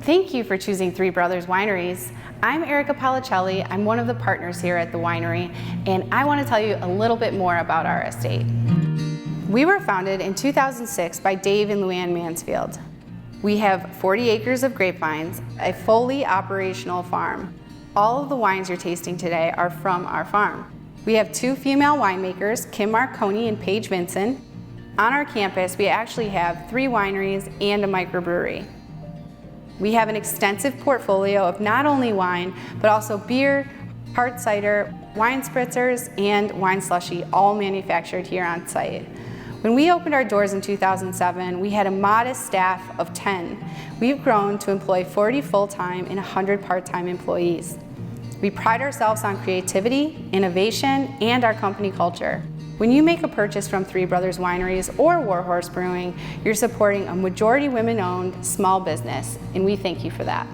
Thank you for choosing Three Brothers Wineries. I'm Erica Policelli. I'm one of the partners here at the winery, and I want to tell you a little bit more about our estate. We were founded in 2006 by Dave and Luann Mansfield. We have 40 acres of grapevines, a fully operational farm. All of the wines you're tasting today are from our farm. We have 2 female winemakers, Kim Marconi and Paige Vinson. On our campus, we actually have 3 wineries and a microbrewery. We have an extensive portfolio of not only wine, but also beer, hard cider, wine spritzers, and wine slushy, all manufactured here on site. When we opened our doors in 2007, we had a modest staff of 10. We've grown to employ 40 full-time and 100 part-time employees. We pride ourselves on creativity, innovation, and our company culture. When you make a purchase from Three Brothers Wineries or Warhorse Brewing, you're supporting a majority women-owned small business, and we thank you for that.